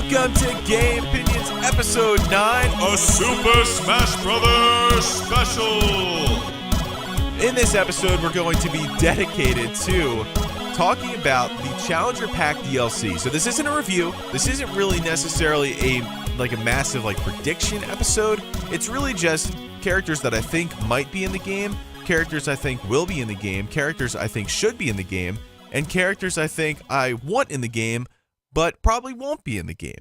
Welcome to Gamepinions episode 9, a Super Smash Brothers special. In this episode, we're going to be dedicated to talking about the Challenger Pack DLC. So this isn't a review. This isn't really necessarily a massive prediction episode. It's really just characters that I think might be in the game, characters I think will be in the game, characters I think should be in the game, and characters I think I want in the game, but probably won't be in the game.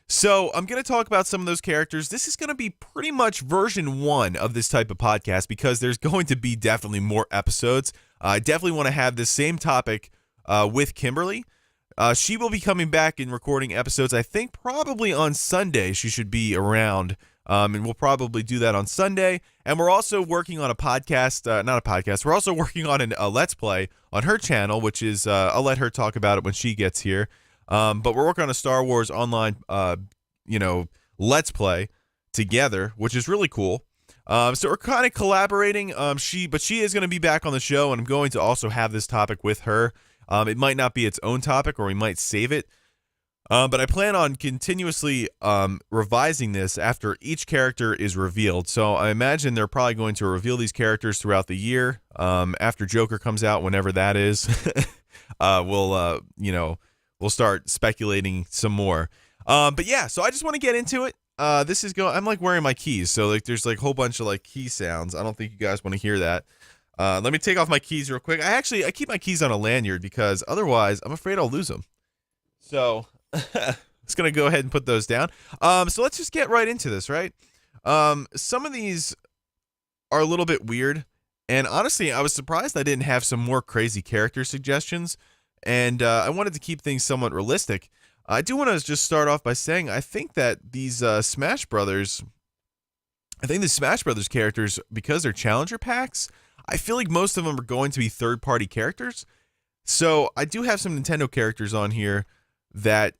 So I'm going to talk about some of those characters. This is going to be pretty much version 1 of this type of podcast because there's going to be definitely more episodes. I definitely want to have this same topic with Kimberly. She will be coming back and recording episodes, I think probably on Sunday. She should be around, and we'll probably do that on Sunday. And we're also working on a podcast, not a podcast, we're also working on a Let's Play on her channel, which is, I'll let her talk about it when she gets here. But we're working on a Star Wars online, Let's Play together, which is really cool. So we're kind of collaborating. But she is going to be back on the show, and I'm going to also have this topic with her. It might not be its own topic, or we might save it. But I plan on continuously revising this after each character is revealed. So I imagine they're probably going to reveal these characters throughout the year. After Joker comes out, whenever that is, we'll start speculating some more. But yeah, so I just want to get into it. This is I'm wearing my keys, so there's a whole bunch of key sounds. I don't think you guys want to hear that. Let me take off my keys real quick. I keep my keys on a lanyard because otherwise I'm afraid I'll lose them. So just gonna go ahead and put those down. So let's just get right into this, right? Some of these are a little bit weird, and honestly, I was surprised I didn't have some more crazy character suggestions. And I wanted to keep things somewhat realistic. I do want to just start off by saying I think that these Smash Brothers, the Smash Brothers characters, because they're challenger packs, I feel like most of them are going to be third-party characters. So I do have some Nintendo characters on here that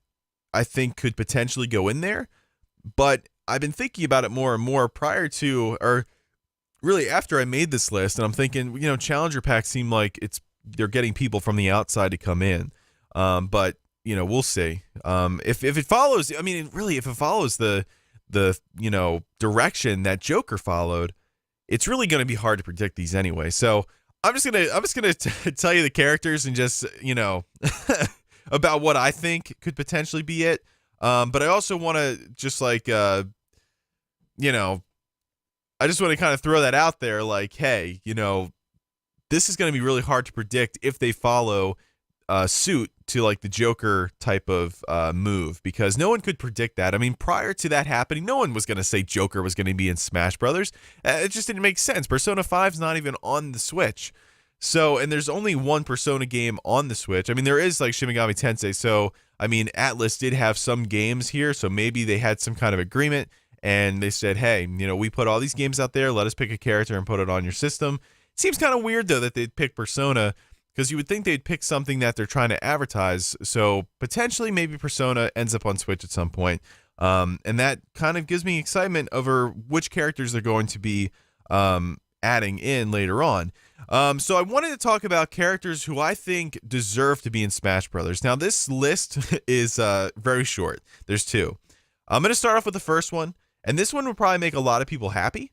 I think could potentially go in there. But I've been thinking about it more and more prior to, or really after I made this list, and I'm thinking, challenger packs seem like they're getting people from the outside to come in. But, we'll see. If it follows, if it follows the direction that Joker followed, it's really going to be hard to predict these anyway. So I'm just going to tell you the characters and just, about what I think could potentially be it. But I also want to just I just want to kind of throw that out there hey, this is going to be really hard to predict if they follow suit to the Joker type of move, because no one could predict that. Prior to that happening, no one was going to say Joker was going to be in Smash Brothers. It just didn't make sense. Persona 5's not even on the Switch. So, and there's only one Persona game on the Switch. There is Shin Megami Tensei. So, Atlas did have some games here, so maybe they had some kind of agreement and they said, hey, we put all these games out there. Let us pick a character and put it on your system. Seems kind of weird, though, that they'd pick Persona, because you would think they'd pick something that they're trying to advertise. So potentially maybe Persona ends up on Switch at some point. And that kind of gives me excitement over which characters they're going to be adding in later on. So I wanted to talk about characters who I think deserve to be in Smash Brothers. Now, this list is very short. There's 2. I'm going to start off with the first one, and this one will probably make a lot of people happy.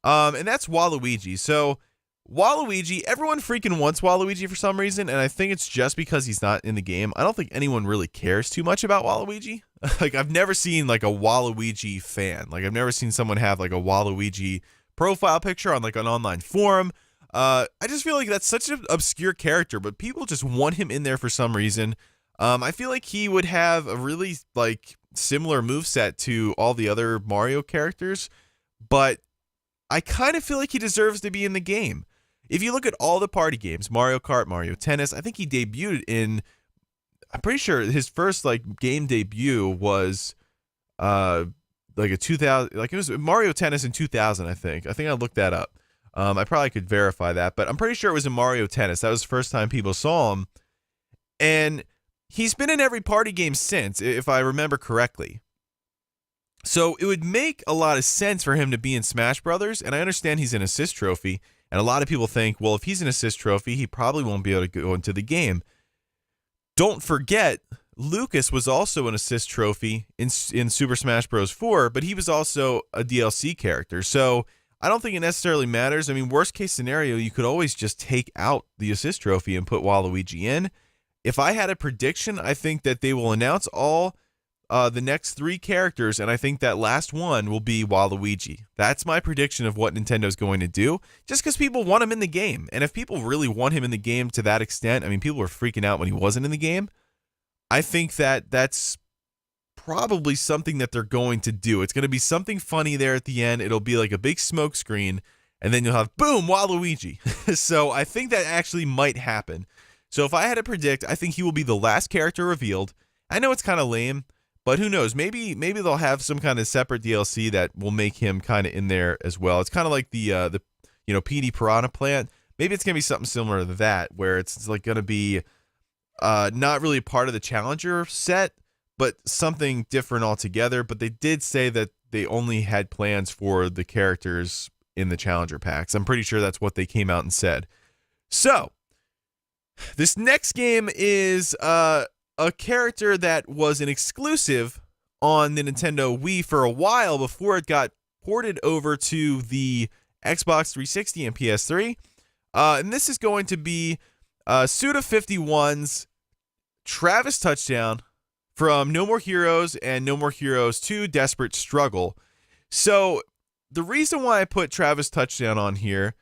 And that's Waluigi. So Waluigi, everyone freaking wants Waluigi for some reason, and I think it's just because he's not in the game. I don't think anyone really cares too much about Waluigi. I've never seen a Waluigi fan. I've never seen someone have a Waluigi profile picture on an online forum. I just feel like that's such an obscure character, but people just want him in there for some reason. I feel like he would have a really similar moveset to all the other Mario characters, but I kind of feel like he deserves to be in the game. If you look at all the party games, Mario Kart, Mario Tennis, I think he debuted in, I'm pretty sure his first game debut was a 2000, it was Mario Tennis in 2000, I think. I looked that up. I probably could verify that, but I'm pretty sure it was in Mario Tennis. That was the first time people saw him. And he's been in every party game since, if I remember correctly. So it would make a lot of sense for him to be in Smash Brothers, and I understand he's an assist trophy, and a lot of people think, well, if he's an assist trophy, he probably won't be able to go into the game. Don't forget, Lucas was also an assist trophy in Super Smash Bros. 4, but he was also a DLC character. So I don't think it necessarily matters. I mean, worst case scenario, you could always just take out the assist trophy and put Waluigi in. If I had a prediction, I think that they will announce all the next 3 characters, and I think that last one will be Waluigi. That's my prediction of what Nintendo's going to do, just because people want him in the game. And if people really want him in the game to that extent, I mean, people were freaking out when he wasn't in the game. I think that that's probably something that they're going to do. It's going to be something funny there at the end. It'll be like a big smoke screen, and then you'll have, boom, Waluigi. So I think that actually might happen. So if I had to predict, I think he will be the last character revealed. I know it's kind of lame, but who knows? Maybe they'll have some kind of separate DLC that will make him kind of in there as well. It's kind of like the PD Piranha Plant. Maybe it's going to be something similar to that, where it's like going to be not really part of the Challenger set, but something different altogether. But they did say that they only had plans for the characters in the Challenger packs. I'm pretty sure that's what they came out and said. So this next game is a character that was an exclusive on the Nintendo Wii for a while before it got ported over to the Xbox 360 and PS3. And this is going to be Suda51's Travis Touchdown from No More Heroes and No More Heroes 2 Desperate Struggle. So the reason why I put Travis Touchdown on here,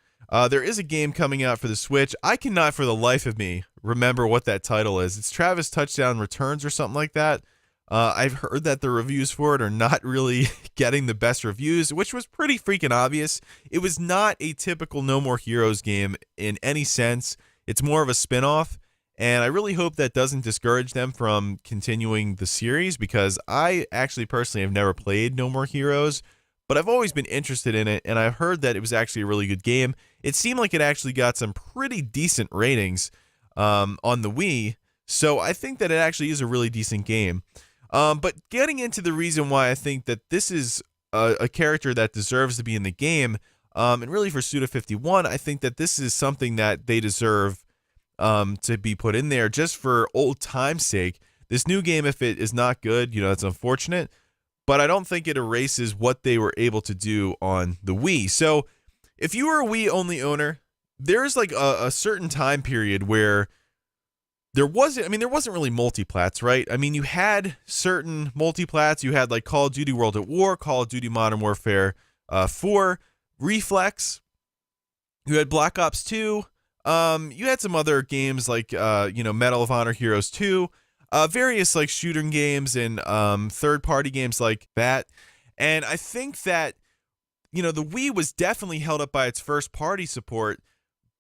there is a game coming out for the Switch. I cannot for the life of me remember what that title is. It's Travis Touchdown Returns or something like that. I've heard that the reviews for it are not really getting the best reviews, which was pretty freaking obvious. It was not a typical No More Heroes game in any sense. It's more of a spin-off, and I really hope that doesn't discourage them from continuing the series, because I actually personally have never played No More Heroes, but I've always been interested in it, and I've heard that it was actually a really good game. It seemed like it actually got some pretty decent ratings on the Wii, so I think that it actually is a really decent game. But getting into the reason why I think that this is a character that deserves to be in the game, and really for Suda51, I think that this is something that they deserve to be put in there just for old time's sake. This new game, if it is not good, it's unfortunate, but I don't think it erases what they were able to do on the Wii. So if you were a Wii only owner, there's like a certain time period where there wasn't really multiplats, right? I mean, you had certain multiplats. You had like Call of Duty World at War, Call of Duty Modern Warfare 4, Reflex. You had Black Ops 2. You had some other games like, Medal of Honor Heroes 2, various like shooting games and third-party games like that. And I think that, the Wii was definitely held up by its first-party support,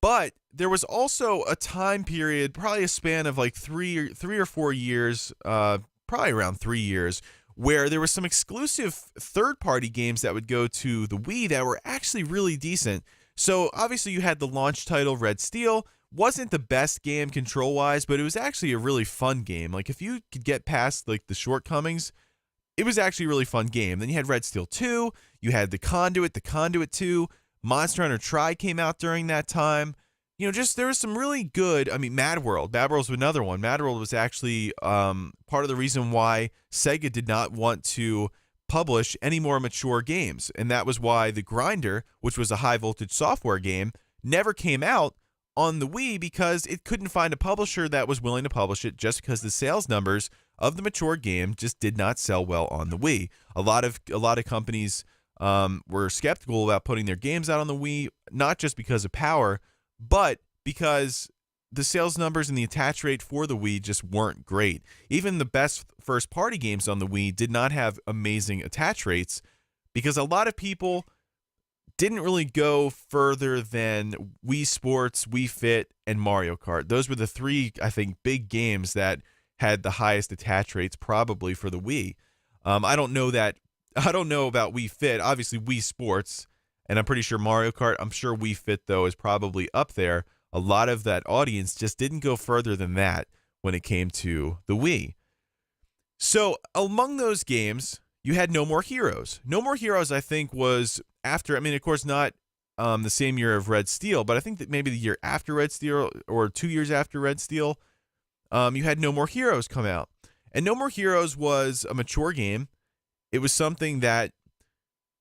but there was also a time period, probably a span of like three or 4 years, probably around 3 years, where there were some exclusive third-party games that would go to the Wii that were actually really decent. So obviously you had the launch title Red Steel. Wasn't the best game control-wise, but it was actually a really fun game. Like if you could get past like the shortcomings, it was actually a really fun game. Then you had Red Steel 2, you had The Conduit 2, Monster Hunter Tri came out during that time. There was some really good, Mad World. Mad World was another one. Mad World was actually part of the reason why Sega did not want to publish any more mature games. And that was why The Grinder, which was a high voltage software game, never came out on the Wii, because it couldn't find a publisher that was willing to publish it, just because the sales numbers of the mature game just did not sell well on the Wii. A lot of companies were skeptical about putting their games out on the Wii, not just because of power, but because the sales numbers and the attach rate for the Wii just weren't great. Even the best first-party games on the Wii did not have amazing attach rates, because a lot of people didn't really go further than Wii Sports, Wii Fit, and Mario Kart. Those were the 3, I think, big games that had the highest attach rates probably for the Wii. I don't know about Wii Fit. Obviously, Wii Sports, and I'm pretty sure Mario Kart. I'm sure Wii Fit, though, is probably up there. A lot of that audience just didn't go further than that when it came to the Wii. So among those games, you had No More Heroes. No More Heroes, I think, was after, of course, not the same year of Red Steel, but I think that maybe the year after Red Steel or 2 years after Red Steel, you had No More Heroes come out. And No More Heroes was a mature game. It was something that,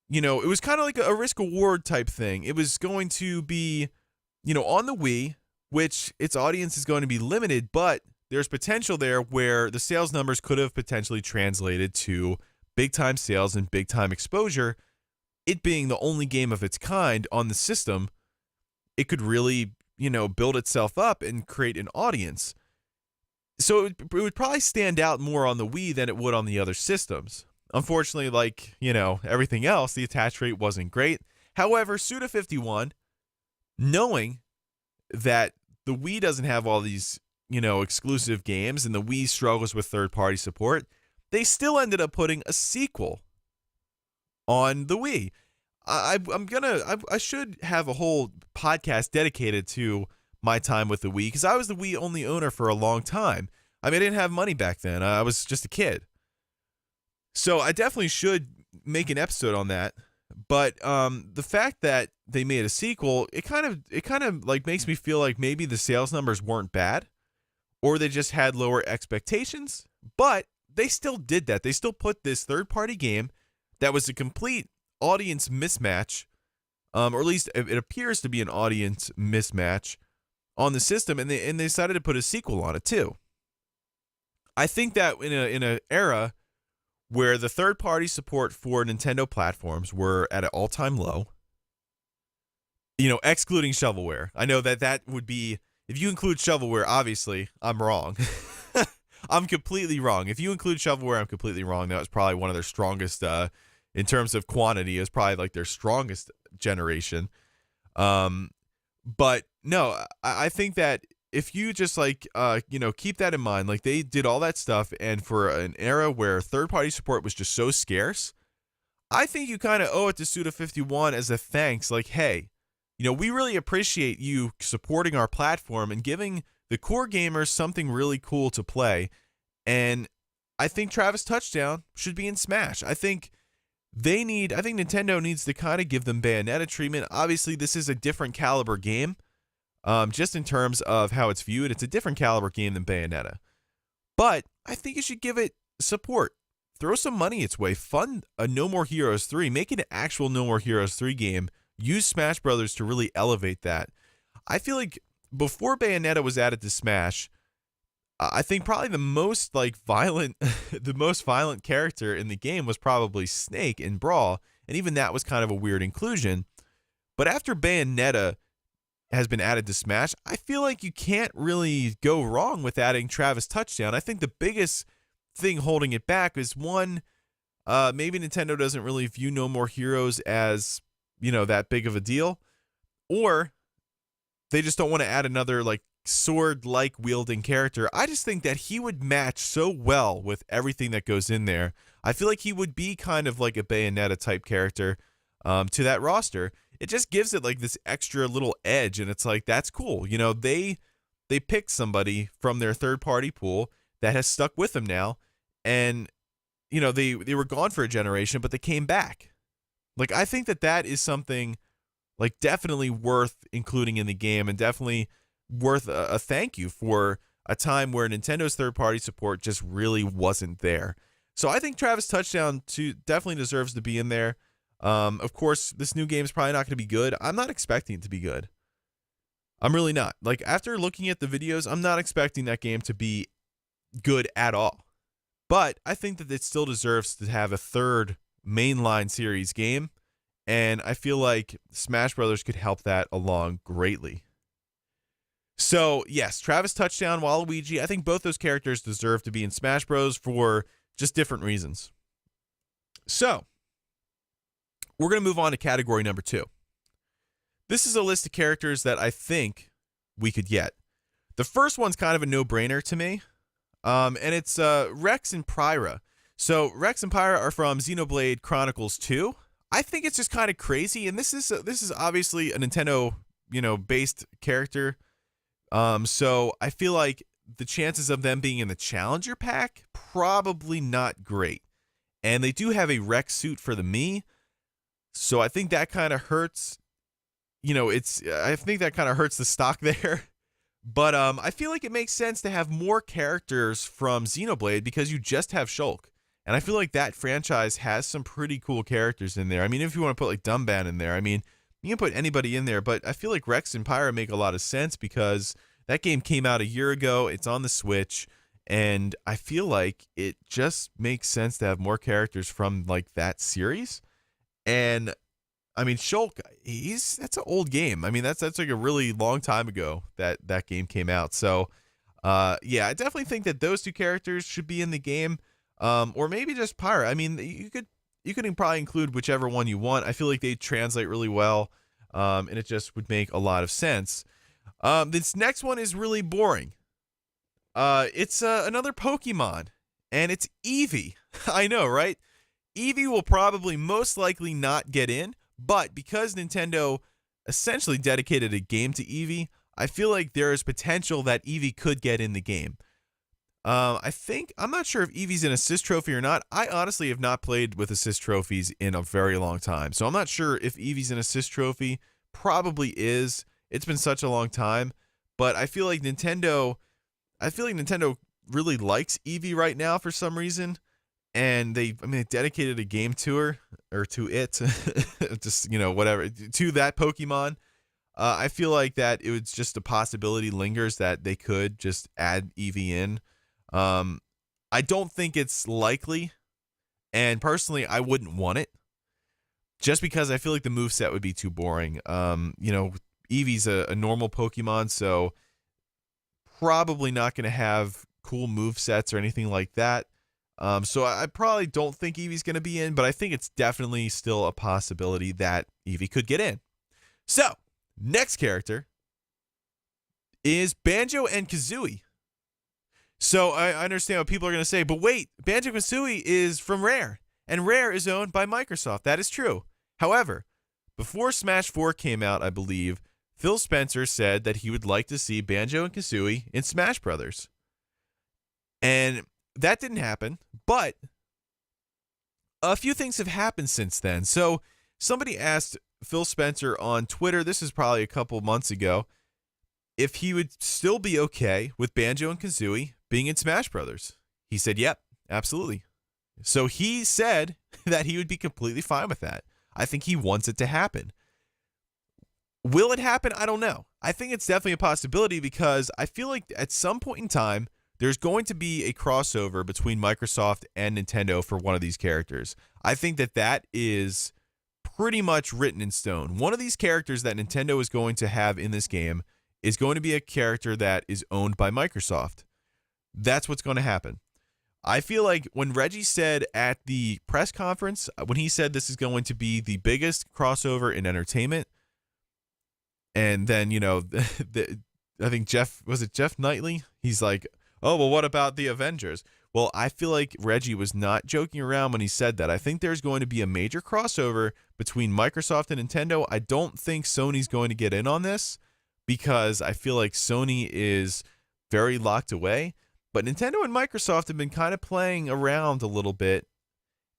it was kind of like a risk reward type thing. It was going to be, on the Wii, which its audience is going to be limited, but there's potential there where the sales numbers could have potentially translated to big time sales and big time exposure. It being the only game of its kind on the system, it could really, build itself up and create an audience. So it would probably stand out more on the Wii than it would on the other systems. Unfortunately, like, everything else, the attach rate wasn't great. However, Suda51, knowing that the Wii doesn't have all these, exclusive games and the Wii struggles with third-party support, they still ended up putting a sequel on the Wii. I should have a whole podcast dedicated to my time with the Wii, because I was the Wii only owner for a long time. I mean, I didn't have money back then. I was just a kid. So I definitely should make an episode on that. But the fact that they made a sequel, it kind of like makes me feel like maybe the sales numbers weren't bad, or they just had lower expectations. But they still did that. They still put this third-party game that was a complete audience mismatch, or at least it appears to be an audience mismatch on the system, and they decided to put a sequel on it too. I think that in an era where the third-party support for Nintendo platforms were at an all-time low, excluding shovelware. I know that would be, if you include shovelware, obviously, I'm wrong. I'm completely wrong. If you include shovelware, I'm completely wrong. That was probably one of their strongest, in terms of quantity, it was probably like their strongest generation. But no, I think that if you just keep that in mind, like they did all that stuff, and for an era where third-party support was just so scarce, I think you kind of owe it to Suda51 as a thanks. Like, hey, we really appreciate you supporting our platform and giving the core gamers something really cool to play. And I think Travis Touchdown should be in Smash. I think Nintendo needs to kind of give them Bayonetta treatment. Obviously, this is a different caliber game. Just in terms of how it's viewed, it's a different caliber game than Bayonetta. But I think you should give it support. Throw some money its way. Fund a No More Heroes 3. Make it an actual No More Heroes 3 game. Use Smash Brothers to really elevate that. I feel like before Bayonetta was added to Smash, I think probably the most violent character in the game was probably Snake in Brawl, and even that was kind of a weird inclusion. But after Bayonetta has been added to Smash, I feel like you can't really go wrong with adding Travis Touchdown. I think the biggest thing holding it back is one, maybe Nintendo doesn't really view No More Heroes as, that big of a deal, or they just don't want to add another sword-like wielding character. I just think that he would match so well with everything that goes in there. I feel like he would be kind of like a Bayonetta type character to that roster. It just gives it this extra little edge, and it's that's cool. They picked somebody from their third-party pool that has stuck with them now, and they were gone for a generation, but they came back. I think that is something definitely worth including in the game, and definitely worth a thank you for a time where Nintendo's third-party support just really wasn't there. So I think Travis Touchdown definitely deserves to be in there. Of course, this new game is probably not going to be good. I'm not expecting it to be good. I'm really not. After looking at the videos, I'm not expecting that game to be good at all. But I think that it still deserves to have a third mainline series game, and I feel like Smash Brothers could help that along greatly. So, yes, Travis Touchdown, Waluigi, I think both those characters deserve to be in Smash Bros. For just different reasons. So, we're going to move on to category number 2. This is a list of characters that I think we could get. The first one's kind of a no-brainer to me, and it's Rex and Pyra. So Rex and Pyra are from Xenoblade Chronicles 2. I think it's just kind of crazy, and this is obviously a Nintendo based character. So I feel like the chances of them being in the Challenger Pack probably not great, and they do have a Rex suit for the Mii. So I think that kind of hurts, I think that kind of hurts the stock there. But I feel like it makes sense to have more characters from Xenoblade because you just have Shulk. And I feel like that franchise has some pretty cool characters in there. I mean, if you want to put like Dumban in there, I mean, you can put anybody in there, but I feel like Rex and Pyra make a lot of sense because that game came out a year ago. It's on the Switch, and I feel like it just makes sense to have more characters from like that series. And I mean, Shulk, that's an old game. I mean, that's like a really long time ago that game came out. So, yeah, I definitely think that those two characters should be in the game, or maybe just Pyra. I mean, you could probably include whichever one you want. I feel like they translate really well, and it just would make a lot of sense. This next one is really boring. It's another Pokemon, and it's Eevee. I know, right? Eevee will probably most likely not get in. But because Nintendo essentially dedicated a game to Eevee, I feel like there is potential that Eevee could get in the game. I'm not sure if Eevee's an assist trophy or not. I honestly have not played with assist trophies in a very long time. So I'm not sure if Eevee's an assist trophy. Probably is. It's been such a long time. But I feel like Nintendo really likes Eevee right now for some reason. And they dedicated a game to her, or to it, just, whatever, to that Pokemon. I feel like that it was just a possibility lingers that they could just add Eevee in. I don't think it's likely, and personally, I wouldn't want it, just because I feel like the moveset would be too boring. Eevee's a normal Pokemon, so probably not going to have cool movesets or anything like that. So I probably don't think Eevee's going to be in, but I think it's definitely still a possibility that Eevee could get in. So, next character is Banjo and Kazooie. So I understand what people are going to say, but wait, Banjo Kazooie is from Rare, and Rare is owned by Microsoft. That is true. However, before Smash 4 came out, I believe, Phil Spencer said that he would like to see Banjo and Kazooie in Smash Brothers. And that didn't happen, but a few things have happened since then. So somebody asked Phil Spencer on Twitter, this is probably a couple months ago, if he would still be okay with Banjo and Kazooie being in Smash Brothers. He said, yep, absolutely. So he said that he would be completely fine with that. I think he wants it to happen. Will it happen? I don't know. I think it's definitely a possibility because I feel like at some point in time, there's going to be a crossover between Microsoft and Nintendo for one of these characters. I think that is pretty much written in stone. One of these characters that Nintendo is going to have in this game is going to be a character that is owned by Microsoft. That's what's going to happen. I feel like when Reggie said at the press conference, when he said this is going to be the biggest crossover in entertainment, and then, I think Jeff Knightley? He's like, oh, well, what about the Avengers? Well, I feel like Reggie was not joking around when he said that. I think there's going to be a major crossover between Microsoft and Nintendo. I don't think Sony's going to get in on this because I feel like Sony is very locked away. But Nintendo and Microsoft have been kind of playing around a little bit.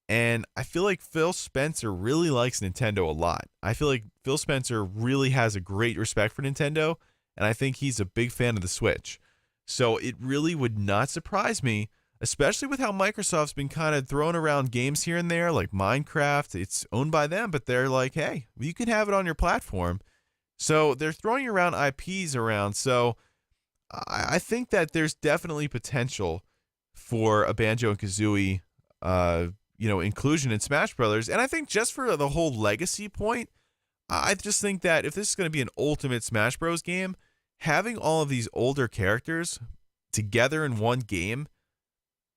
And I feel like Phil Spencer really likes Nintendo a lot. I feel like Phil Spencer really has a great respect for Nintendo. And I think he's a big fan of the Switch. So it really would not surprise me, especially with how Microsoft's been kind of throwing around games here and there, like Minecraft. It's owned by them, but they're like, hey, you can have it on your platform. So they're throwing around IPs around. So I think that there's definitely potential for a Banjo and Kazooie, inclusion in Smash Brothers. And I think just for the whole legacy point, I just think that if this is going to be an ultimate Smash Bros. Game, having all of these older characters together in one game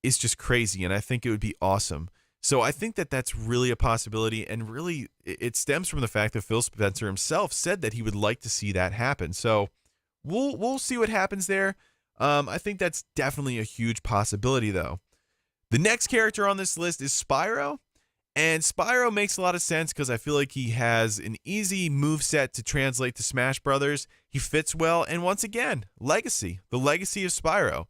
is just crazy, and I think it would be awesome. So I think that that's really a possibility, and really it stems from the fact that Phil Spencer himself said that he would like to see that happen. So we'll see what happens there. I think that's definitely a huge possibility, though. The next character on this list is Spyro. And Spyro makes a lot of sense because I feel like he has an easy moveset to translate to Smash Brothers. He fits well. And once again, legacy. The legacy of Spyro.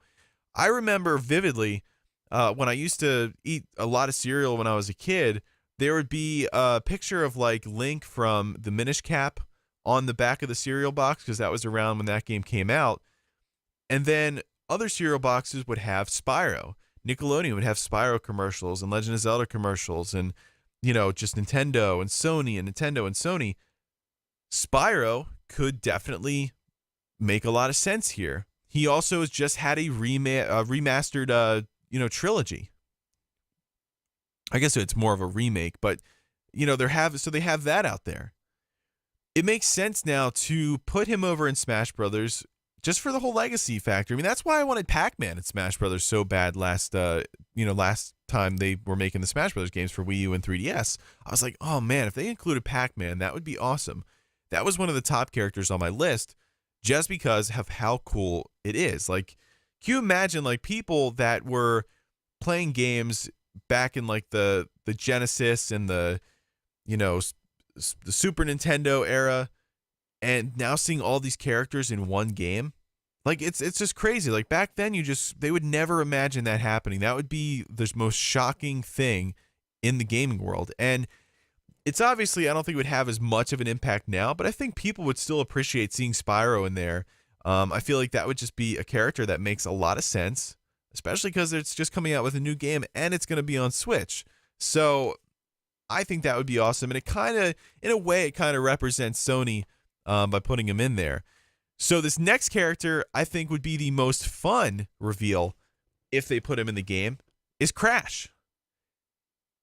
I remember vividly when I used to eat a lot of cereal when I was a kid, there would be a picture of like Link from the Minish Cap on the back of the cereal box because that was around when that game came out. And then other cereal boxes would have Spyro. Nickelodeon would have Spyro commercials and Legend of Zelda commercials, and just Nintendo and Sony and Nintendo and Sony. Spyro could definitely make a lot of sense here. He also has just had a remastered trilogy. I guess it's more of a remake, but they have that out there. It makes sense now to put him over in Smash Brothers just for the whole legacy factor. I mean, that's why I wanted Pac-Man in Smash Brothers so bad last time they were making the Smash Brothers games for Wii U and 3DS. I was like, oh man, if they included Pac-Man, that would be awesome. That was one of the top characters on my list just because of how cool it is. Like, can you imagine like people that were playing games back in like the Genesis and the Super Nintendo era, and now seeing all these characters in one game? Like, it's just crazy. Like, back then they would never imagine that happening. That would be the most shocking thing in the gaming world. And it's obviously, I don't think it would have as much of an impact now, but I think people would still appreciate seeing Spyro in there. I feel like that would just be a character that makes a lot of sense, especially because it's just coming out with a new game and it's going to be on Switch. So I think that would be awesome. And in a way, it kind of represents Sony by putting him in there. So this next character I think would be the most fun reveal if they put him in the game is Crash.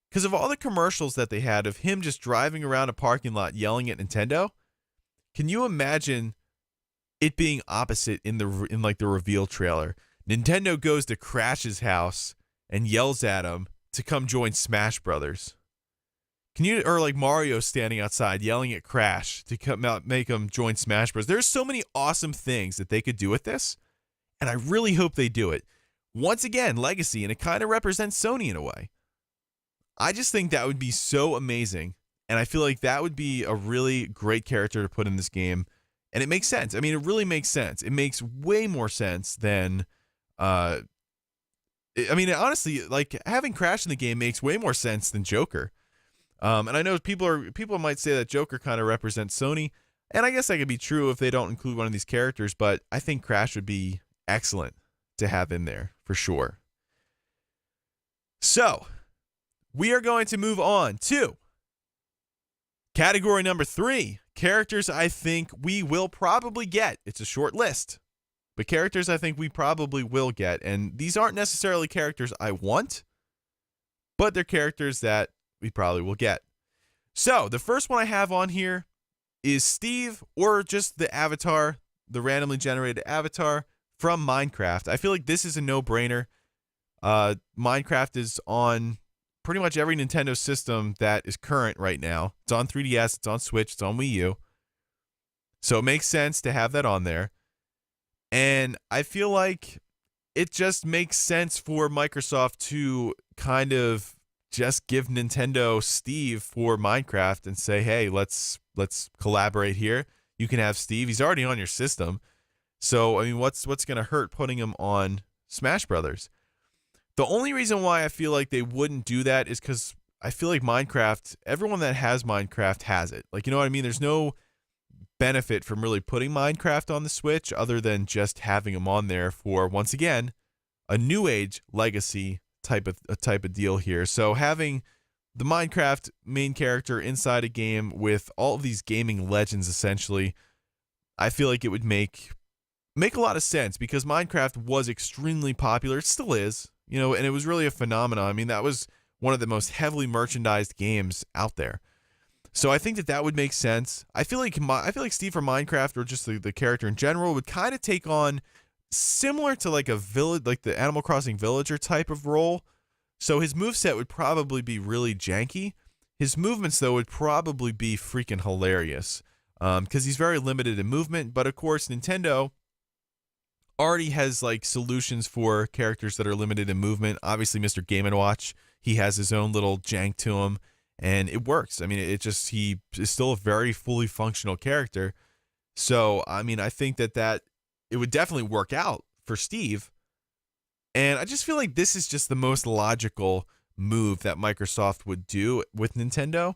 Because of all the commercials that they had of him just driving around a parking lot yelling at Nintendo, can you imagine it being opposite in the reveal trailer? Nintendo goes to Crash's house and yells at him to come join Smash Brothers. Or like Mario standing outside yelling at Crash to come out, make him join Smash Bros. There's so many awesome things that they could do with this, and I really hope they do it. Once again, legacy, and it kind of represents Sony in a way. I just think that would be so amazing, and I feel like that would be a really great character to put in this game, and it makes sense. I mean, it really makes sense. It makes way more sense than, honestly, like having Crash in the game makes way more sense than Joker. And I know people might say that Joker kind of represents Sony, and I guess that could be true if they don't include one of these characters, but I think Crash would be excellent to have in there for sure. So, we are going to move on to category number 3, characters I think we will probably get. It's a short list, but characters I think we probably will get, and these aren't necessarily characters I want, but they're characters that we probably will get. So the first one I have on here is Steve, or just the avatar, the randomly generated avatar from Minecraft. I feel like this is a no-brainer. Minecraft is on pretty much every Nintendo system that is current right now. It's on 3DS, it's on Switch, it's on Wii U. So it makes sense to have that on there. And I feel like it just makes sense for Microsoft to kind of just give Nintendo Steve for Minecraft and say, hey, let's collaborate here. You can have Steve. He's already on your system. So, I mean, what's going to hurt putting him on Smash Brothers? The only reason why I feel like they wouldn't do that is because I feel like Minecraft, everyone that has Minecraft has it. Like, you know what I mean? There's no benefit from really putting Minecraft on the Switch other than just having him on there for, once again, a new age legacy type of deal here. So having the Minecraft main character inside a game with all of these gaming legends, essentially, I feel like it would make a lot of sense because Minecraft was extremely popular. It still is, and it was really a phenomenon. I mean, that was one of the most heavily merchandised games out there. So I think that would make sense. I feel like Steve from Minecraft, or just the character in general, would kind of take on similar to like a village, like the Animal Crossing villager type of role. So his moveset would probably be really janky. His movements, though, would probably be freaking hilarious because he's very limited in movement. But of course, Nintendo already has like solutions for characters that are limited in movement. Obviously, Mr. Game & Watch, he has his own little jank to him, and it works. I mean, he is still a very fully functional character. So, I mean, I think that it would definitely work out for Steve. And I just feel like this is just the most logical move that Microsoft would do with Nintendo.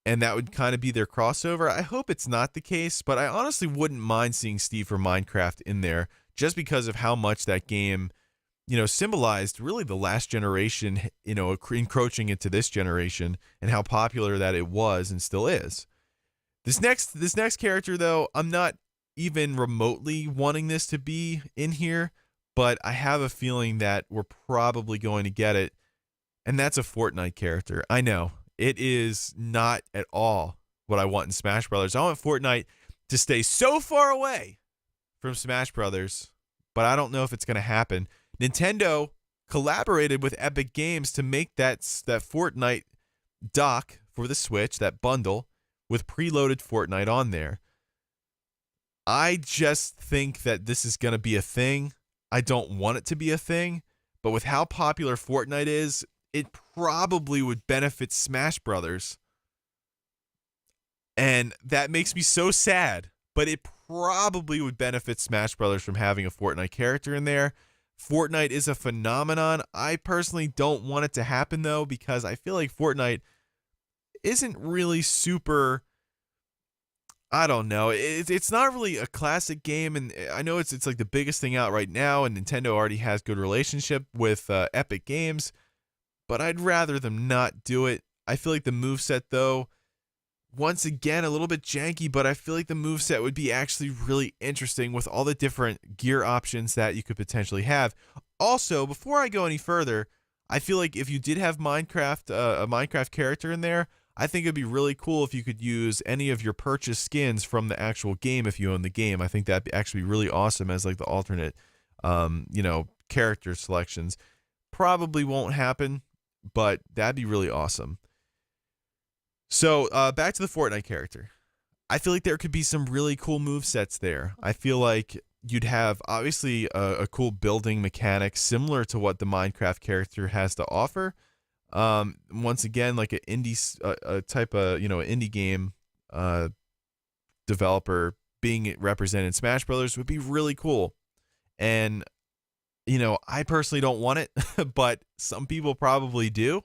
And that would kind of be their crossover. I hope it's not the case, but I honestly wouldn't mind seeing Steve from Minecraft in there just because of how much that game, symbolized really the last generation, encroaching into this generation, and how popular that it was and still is. This next character, though, I'm not even remotely wanting this to be in here, but I have a feeling that we're probably going to get it, and that's a Fortnite character. I know, it is not at all what I want in Smash Brothers. I want Fortnite to stay so far away from Smash Brothers, but I don't know if it's going to happen. Nintendo collaborated with Epic Games to make that Fortnite dock for the Switch, that bundle, with preloaded Fortnite on there. I just think that this is going to be a thing. I don't want it to be a thing, but with how popular Fortnite is, it probably would benefit Smash Brothers. And that makes me so sad, but it probably would benefit Smash Brothers from having a Fortnite character in there. Fortnite is a phenomenon. I personally don't want it to happen, though, because I feel like Fortnite isn't really super, I don't know. It's not really a classic game, and I know it's like the biggest thing out right now, and Nintendo already has good relationship with Epic Games, but I'd rather them not do it. I feel like the moveset, though, once again, a little bit janky, but I feel like the moveset would be actually really interesting with all the different gear options that you could potentially have. Also, before I go any further, I feel like if you did have Minecraft, a Minecraft character in there, I think it'd be really cool if you could use any of your purchased skins from the actual game if you own the game. I think that'd actually be really awesome as like the alternate, character selections. Probably won't happen, but that'd be really awesome. So back to the Fortnite character. I feel like there could be some really cool movesets there. I feel like you'd have obviously a cool building mechanic similar to what the Minecraft character has to offer. Once again, like an indie type of indie game developer being represented in Smash Brothers would be really cool. And I personally don't want it, but some people probably do.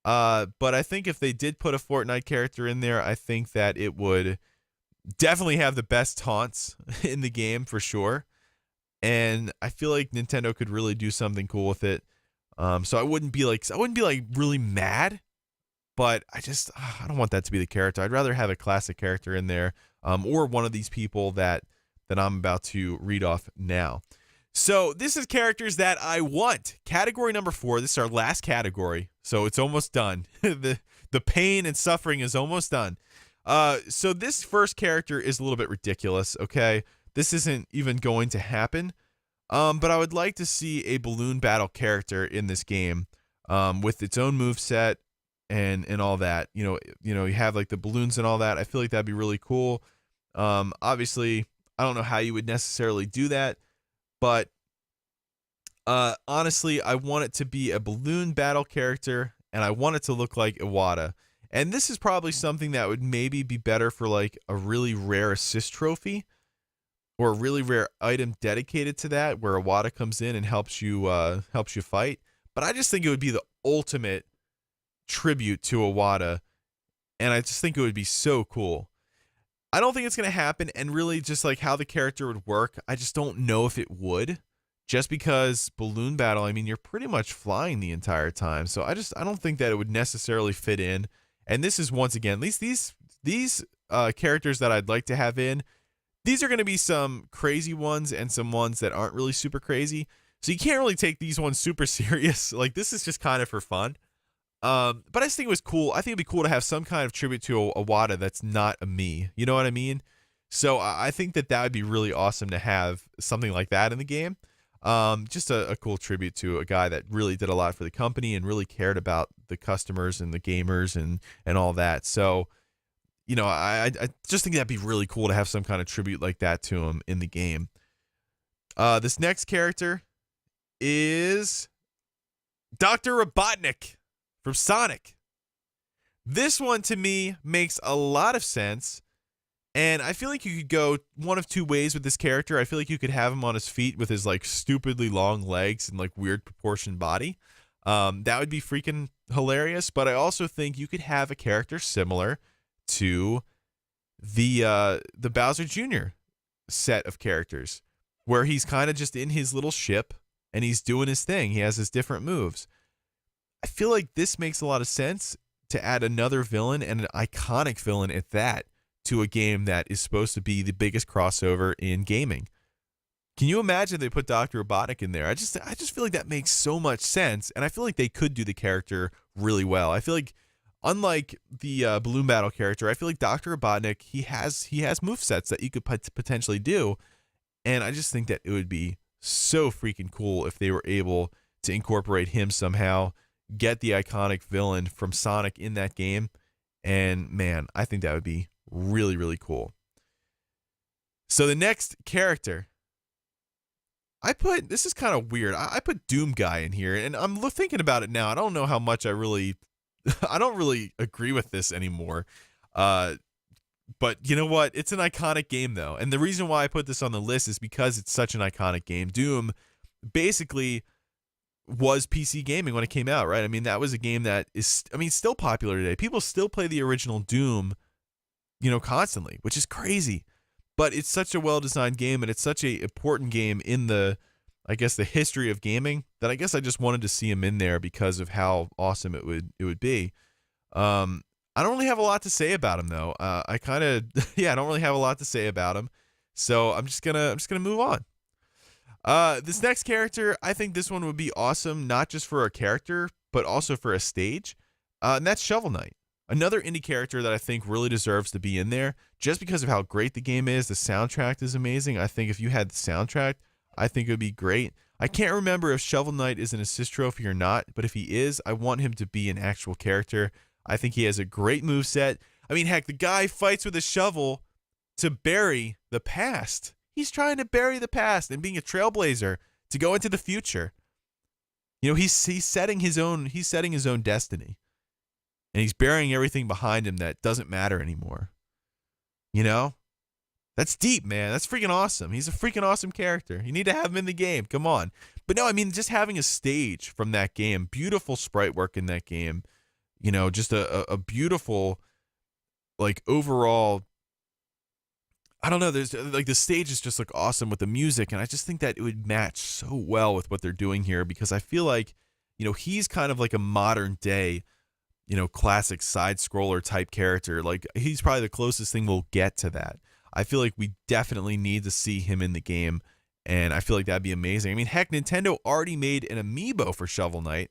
But I think if they did put a Fortnite character in there, I think that it would definitely have the best taunts in the game for sure. And I feel like Nintendo could really do something cool with it. So I wouldn't be like really mad, but I don't want that to be the character. I'd rather have a classic character in there, or one of these people that I'm about to read off now. So this is characters that I want. Category number 4. This is our last category, so it's almost done. the pain and suffering is almost done. So this first character is a little bit ridiculous. Okay, this isn't even going to happen. But I would like to see a balloon battle character in this game, with its own moveset and all that. You have like the balloons and all that. I feel like that'd be really cool. Obviously, I don't know how you would necessarily do that. But honestly, I want it to be a balloon battle character, and I want it to look like Iwata. And this is probably something that would maybe be better for like a really rare assist trophy, or a really rare item dedicated to that, where Iwata comes in and helps you fight. But I just think it would be the ultimate tribute to Iwata, and I just think it would be so cool. I don't think it's going to happen, and really just like how the character would work, I just don't know if it would. Just because balloon battle, I mean, you're pretty much flying the entire time. So I don't think that it would necessarily fit in. And this is, once again, at least these characters that I'd like to have in, these are going to be some crazy ones and some ones that aren't really super crazy. So you can't really take these ones super serious. Like, this is just kind of for fun. But I just think it was cool. I think it'd be cool to have some kind of tribute to Iwata that's not a me. You know what I mean? So I think that would be really awesome to have something like that in the game. Just a cool tribute to a guy that really did a lot for the company and really cared about the customers and the gamers and all that. So, I just think that'd be really cool to have some kind of tribute like that to him in the game. This next character is Dr. Robotnik from Sonic. This one to me makes a lot of sense. And I feel like you could go one of two ways with this character. I feel like you could have him on his feet with his like stupidly long legs and like weird proportioned body. That would be freaking hilarious. But I also think you could have a character similar to the Bowser Jr. set of characters. where he's kind of just in his little ship and he's doing his thing. He has his different moves. I feel like this makes a lot of sense to add another villain, and an iconic villain at that, to a game that is supposed to be the biggest crossover in gaming. Can you imagine they put Dr. Robotnik in there? I just feel like that makes so much sense, and I feel like they could do the character really well. I feel like, unlike the Balloon Battle character, I feel like Dr. Robotnik, he has movesets that you could potentially do, and I just think that it would be so freaking cool if they were able to incorporate him somehow, get the iconic villain from Sonic in that game, and man, I think that would be really, really cool. So the next character, this is kind of weird. I put Doom Guy in here, and I'm thinking about it now. I don't know how much I don't really agree with this anymore. But you know what? It's an iconic game, though. And the reason why I put this on the list is because it's such an iconic game. Doom basically was PC gaming when it came out, right? I mean, that was a game that is, still popular today. People still play the original Doom, constantly, which is crazy. But it's such a well-designed game, and it's such an important game in the history of gaming, that I guess I just wanted to see him in there because of how awesome it would be. I don't really have a lot to say about him, though. I don't really have a lot to say about him, so I'm just gonna move on. This next character, I think this one would be awesome, not just for a character, but also for a stage, and that's Shovel Knight. Another indie character that I think really deserves to be in there, just because of how great the game is. The soundtrack is amazing. I think if you had the soundtrack, I think it would be great. I can't remember if Shovel Knight is an assist trophy or not, but if he is, I want him to be an actual character. I think he has a great moveset. I mean, heck, the guy fights with a shovel to bury the past. He's trying to bury the past and being a trailblazer to go into the future. He's setting his own destiny. And he's burying everything behind him that doesn't matter anymore. That's deep, man. That's freaking awesome. He's a freaking awesome character. You need to have him in the game. Come on. But no, just having a stage from that game, beautiful sprite work in that game, just a beautiful, overall, I don't know, there's the stages just look awesome with the music, and I just think that it would match so well with what they're doing here, because I feel like, he's kind of like a modern day, classic side scroller type character. He's probably the closest thing we'll get to that. I feel like we definitely need to see him in the game, and I feel like that'd be amazing. Heck, Nintendo already made an amiibo for Shovel Knight.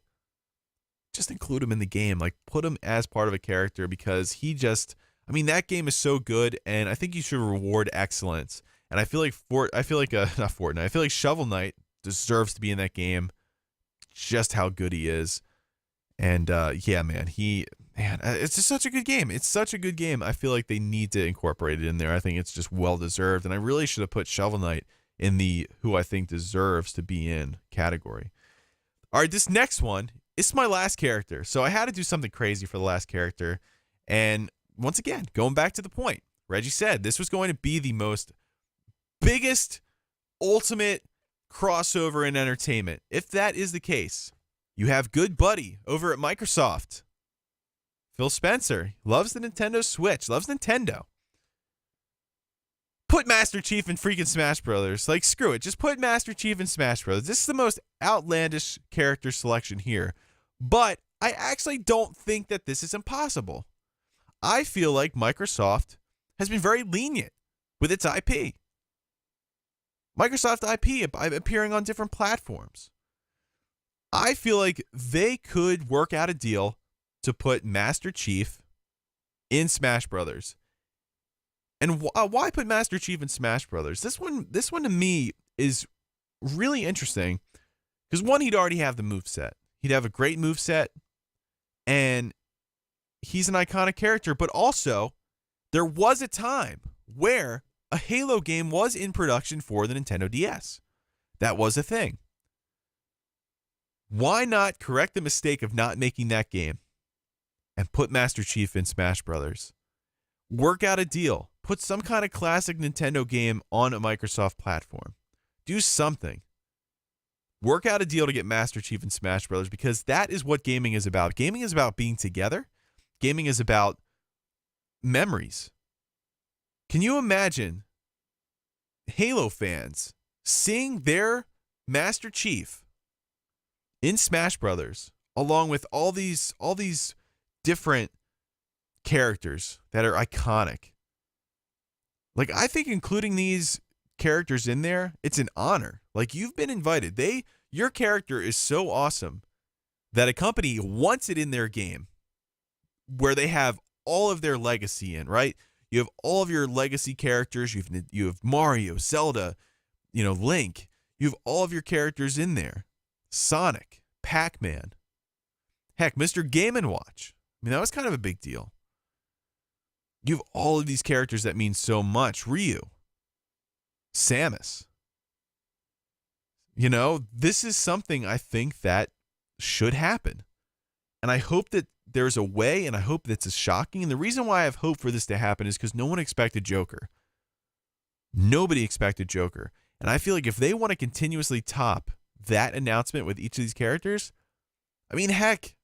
Just include him in the game, put him as part of a character, because he just, that game is so good, and I think you should reward excellence. And I feel like not Fortnite. I feel like Shovel Knight deserves to be in that game, just how good he is. And yeah, man, it's just such a good game. It's such a good game. I feel like they need to incorporate it in there. I think it's just well deserved, and I really should have put Shovel Knight in the who I think deserves to be in category. All right, this next one, it's my last character, so I had to do something crazy for the last character. And once again, going back to the point, Reggie said this was going to be the biggest, ultimate crossover in entertainment. If that is the case, you have good buddy over at Microsoft, Phil Spencer. Loves the Nintendo Switch, loves Nintendo. Put Master Chief in freaking Smash Brothers. Screw it. Just put Master Chief in Smash Brothers. This is the most outlandish character selection here. But I actually don't think that this is impossible. I feel like Microsoft has been very lenient with its IP. Microsoft IP appearing on different platforms. I feel like they could work out a deal to put Master Chief in Smash Brothers. And why put Master Chief in Smash Brothers? This one to me is really interesting because, one, he'd already have the moveset. He'd have a great moveset, and he's an iconic character. But also, there was a time where a Halo game was in production for the Nintendo DS. That was a thing. Why not correct the mistake of not making that game and put Master Chief in Smash Brothers? Work out a deal. Put some kind of classic Nintendo game on a Microsoft platform. Do something. Work out a deal to get Master Chief in Smash Brothers, because that is what gaming is about. Gaming is about being together. Gaming is about memories. Can you imagine Halo fans seeing their Master Chief in Smash Brothers, along with all these different characters that are iconic. Like, I think including these characters in there, it's an honor. Like, you've been invited. Your character is so awesome that a company wants it in their game where they have all of their legacy in, right? You have all of your legacy characters. You have Mario, Zelda, Link. You have all of your characters in there. Sonic, Pac-Man. Heck, Mr. Game & Watch. I mean, that was kind of a big deal. You have all of these characters that mean so much. Ryu, Samus. This is something I think that should happen. And I hope that there's a way, and I hope that's as shocking. And the reason why I have hope for this to happen is because no one expected Joker. Nobody expected Joker. And I feel like if they want to continuously top that announcement with each of these characters, I mean, heck,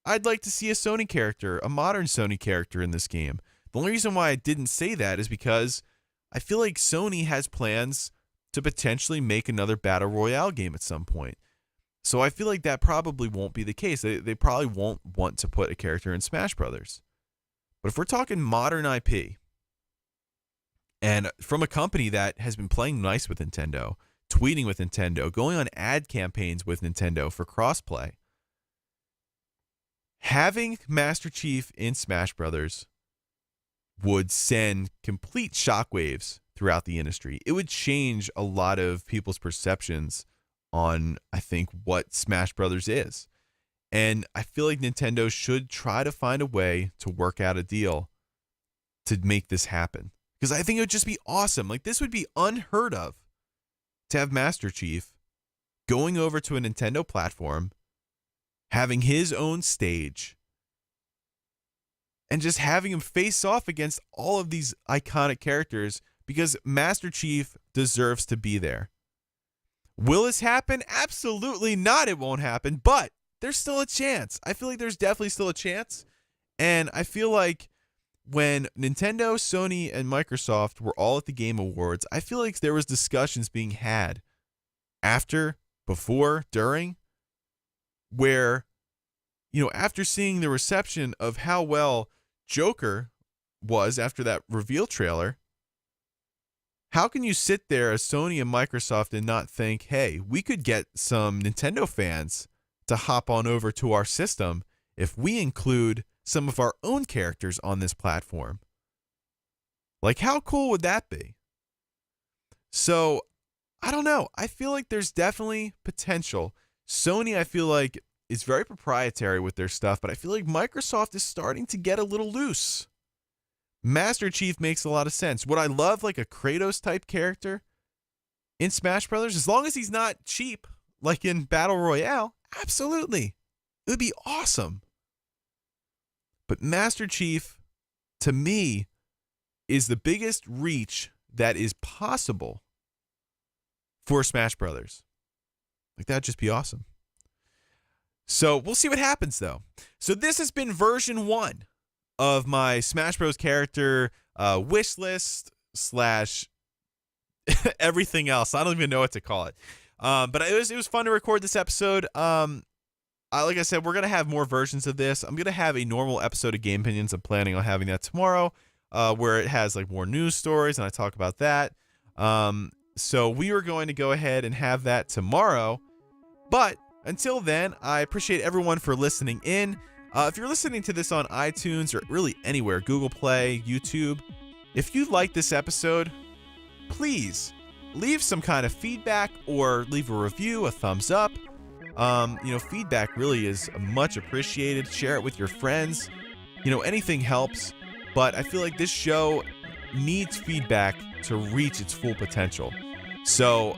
I'd like to see a Sony character, a modern Sony character in this game. The only reason why I didn't say that is because I feel like Sony has plans to potentially make another Battle Royale game at some point. So I feel like that probably won't be the case. They probably won't want to put a character in Smash Brothers. But if we're talking modern IP, and from a company that has been playing nice with Nintendo, tweeting with Nintendo, going on ad campaigns with Nintendo for crossplay, having Master Chief in Smash Brothers would send complete shockwaves throughout the industry. It would change a lot of people's perceptions on, I think, what Smash Brothers is. And I feel like Nintendo should try to find a way to work out a deal to make this happen. Because I think it would just be awesome. Like, this would be unheard of to have Master Chief going over to a Nintendo platform, having his own stage, and just having him face off against all of these iconic characters, because Master Chief deserves to be there. Will this happen? Absolutely not. It won't happen, but there's still a chance. I feel like there's definitely still a chance. And I feel like when Nintendo, Sony, and Microsoft were all at the Game Awards, I feel like there was discussions being had after, before, during, where, after seeing the reception of how well Joker was after that reveal trailer, how can you sit there as Sony and Microsoft and not think, hey, we could get some Nintendo fans to hop on over to our system if we include some of our own characters on this platform? Like, how cool would that be? So, I don't know. I feel like there's definitely potential. Sony, I feel like, is very proprietary with their stuff, but I feel like Microsoft is starting to get a little loose. Master Chief makes a lot of sense. Would I love like a Kratos type character in Smash Brothers? As long as he's not cheap, like in Battle Royale, absolutely. It would be awesome. But Master Chief, to me, is the biggest reach that is possible for Smash Brothers. Like, that'd just be awesome. So we'll see what happens, though. So this has been version 1 of my Smash Bros. Character wish list / everything else. I don't even know what to call it. But it was fun to record this episode. Like I said, we're going to have more versions of this. I'm going to have a normal episode of Gamepinions. I'm planning on having that tomorrow, where it has like more news stories and I talk about that. So we are going to go ahead and have that tomorrow. But until then, I appreciate everyone for listening in. If you're listening to this on iTunes or really anywhere, Google Play, YouTube, if you like this episode, please leave some kind of feedback or leave a review, a thumbs up. Feedback really is much appreciated. Share it with your friends. Anything helps. But I feel like this show needs feedback to reach its full potential. So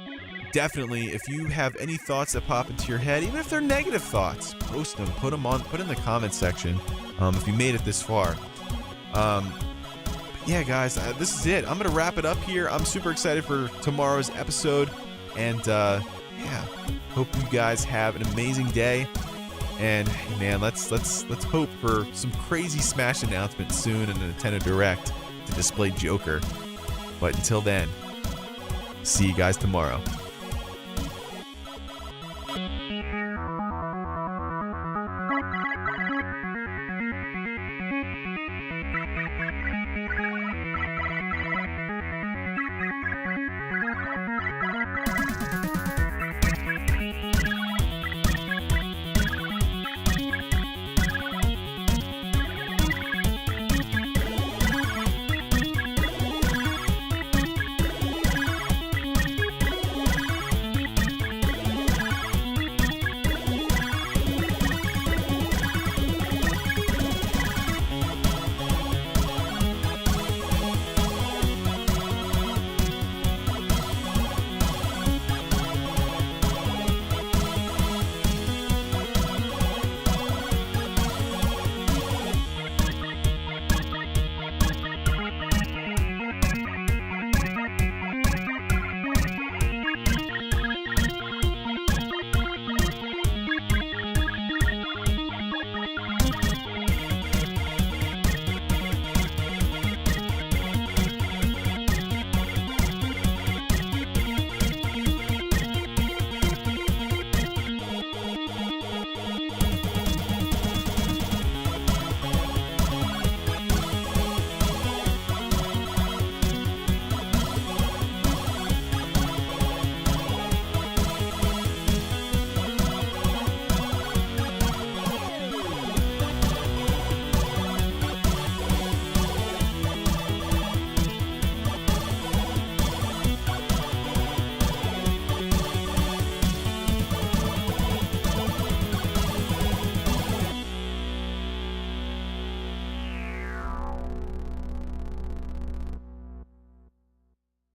definitely, if you have any thoughts that pop into your head, even if they're negative thoughts, post them, put in the comment section. If you made it this far. Yeah, guys, this is it. I'm gonna wrap it up here. I'm super excited for tomorrow's episode, and hope you guys have an amazing day. And man, let's hope for some crazy Smash announcement soon in a Nintendo Direct to display Joker. But until then, see you guys tomorrow. out.